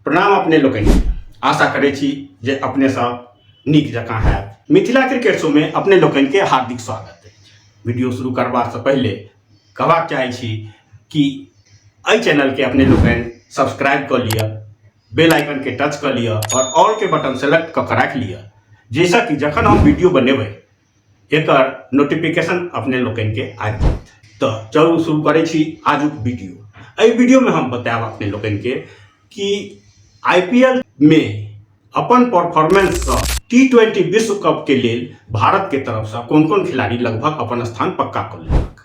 प्रणाम अपने लोकनि आशा करै छी जे अपने सब नीक जकाँ हैत। मिथिला क्रिकेट शो में अपने लोकनि के हार्दिक स्वागत है। वीडियो शुरू करबा से पहले कहबाक चाहै छी कि एहि चैनल के अपने लोकनि सब्सक्राइब कर लिया, बेल आइकन के टच कर लिया और ऑल के बटन सेलेक्ट कर राख लिया, जैसा कि जखन हम वीडियो बनेबै एकर नोटिफिकेशन अपने लोकनि के आबि जायत। तो चलू शुरू करै छी आजुक वीडियो। एहि वीडियो में हम बतायब अपने लोकनि के कि आईपीएल में अपन परफॉर्मेंस से टी20 विश्व कप के लिए भारत के तरफ से कौन कौन खिलाड़ी लगभग अपन स्थान पक्का कर लेलक।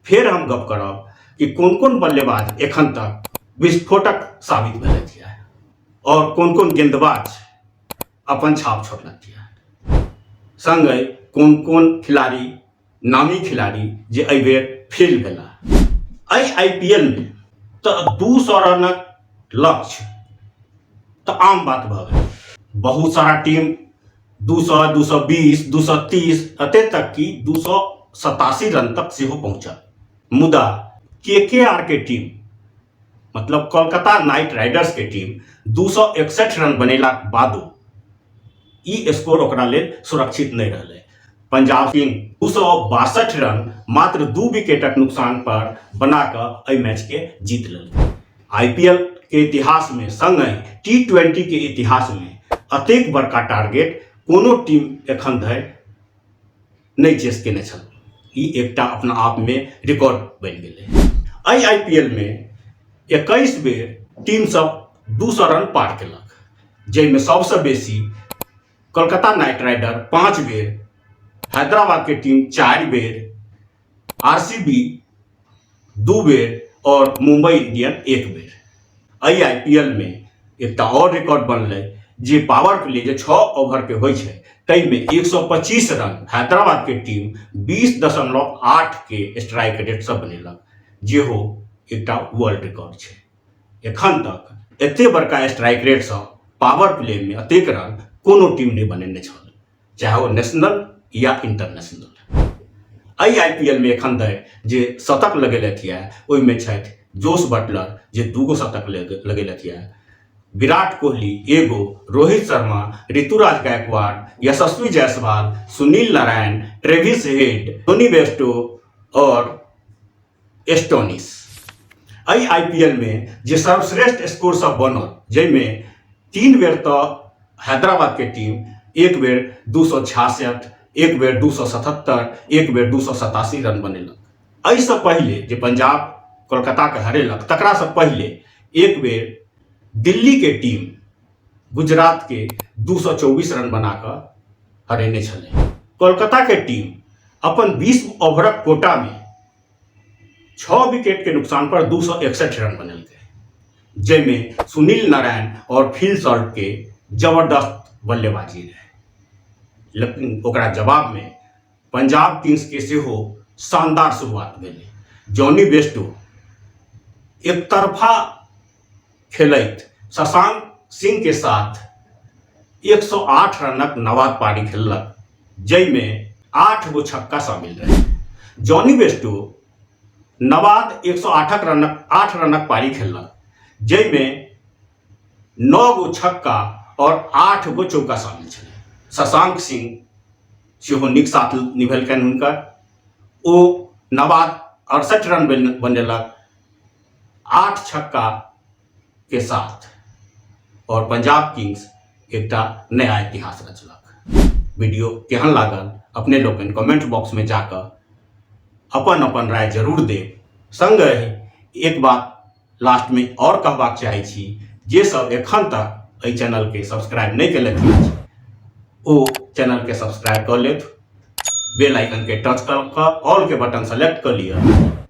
फिर हम गप करब कि कौन कौन बल्लेबाज एखन तक विस्फोटक साबित भेलथि है और कौन कौन गेंदबाज अपन छाप छोड़लथि है, संगे कौन कौन खिलाड़ी नामी खिलाड़ी जे एहि बेर फेल भेला। एहि आईपीएल में तो 200 रनक लक्ष्य तो आम बात भ गई। बहुत सारा टीम 200, 220, 230 अते तक की 287 रन तक से हो पहुंचा। मुदा केकेआर के टीम मतलब कोलकाता नाइट राइडर्स के टीम 261 रन बनेला बादो ई स्कोर ओकरा लेल सुरक्षित नहीं रहले। पंजाब किंग 262 रन मात्र 2 विकेटक नुकसान पर बनाकर एहि मैच के जीत लेलकै। आईपीएल के इतिहास में संगे टी20 के इतिहास में अतेक बड़का टारगेट कोनो टीम एखन धरि नहीं चेस केने छल। ई एकटा अपना आप में रिकॉर्ड बन गेलै। एहि आईपीएल में 21 बेर टीम सब 200 रन पार केलक, जाहिमे सबसे बेसी कोलकाता नाइट राइडर 5 बेर, हैदराबाद के टीम 4 बेर, आरसीबी 2 बेर और मुंबई इंडियन 1 बेर। एहि आईपीएल में एक और रिकॉर्ड बनलै जे पावर प्ले जे 6 ओवर के होइ छै ताहिमे 125 रन हैदराबाद के टीम 20.8 के स्ट्राइक रेट से बनेलक, जेहो एकटा वर्ल्ड रिकॉर्ड छै। एखन तक एते बड़का स्ट्राइक रेट से पावर प्ले में अतेक रन कोनो टीम नहीं बनेने छल, चाहे वो नेशनल या इंटरनेशनल। एहि आईपीएल में एखन धरि जे शतक लगेलथि है ओहिमे छथि जोस बटलर जे 2 शतक लगेलथि है, Virat Kohli 1, Rohit Sharma, Ruturaj Gaikwad, Yashasvi Jaiswal, Sunil Narine, Travis Head, Tony Bairstow और एस्टोनिस। एहि आईपीएल में जे सर्वश्रेष्ठ स्कोर सब बनल, जैमें 3 बेर तो हैदराबाद के टीम 1 बेर 266, 1 बेर 277, 1 बेर 287 रन बनेलक। एहि से पहले जे पंजाब कोलकाता के हरेलक तकरा से पहले 1 बेर दिल्ली के टीम गुजरात के 224 रन बनाकर हरेने छले। कोलकाता के टीम अपन 20 ओवरक कोटा में 6 विकेट के नुकसान पर 261 रन बनेलकै, जैमें सुनील नारायण और फिल सॉल्ट के जबरदस्त बल्लेबाजी रहे। लेकिन ओकरा जवाब में पंजाब किंग्स के सेहो शानदार शुरुआत भेलै। जॉनी बेस्टो एक तरफा खेलैत शशांक सिंह के साथ 108 रनक नवाद पारी खेललक, जैमें 8 गो छक्का शामिल रहे। जॉनी बेस्टो नवाद 108 रनक पारी खेललक, जैमें 9 गो छक्का और 8 गो चौका शामिल छलै। शशांक सिंह सेहो नीक साथ निभेलकनि हुनकर। ओ नवाद 68 रन बनेलक 8 छक्का के साथ और पंजाब किंग्स एकटा नया इतिहास रचलक। वीडियो केहन लागल अपने लोगन कमेंट बॉक्स में जाकर अपन अपन राय जरूर देब। संगे एक बात लास्ट में और कहबाक चाहै छी, जे सब एखन तक एहि चैनल के सब्सक्राइब नहीं केलथि ओ चैनल के सब्सक्राइब कर लेथ, बेल आइकन के टच कर ऑल के बटन सेलेक्ट कर लिया,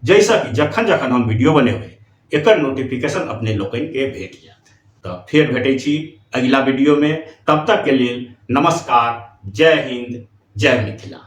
जैसा कि जखन जखन हम वीडियो बनेबै एकर नोटिफिकेशन अपने लोकनि के भेट जायत। तो फिर भेटै छी अगला वीडियो में, तब तक के लिए नमस्कार, जय हिंद, जय मिथिला।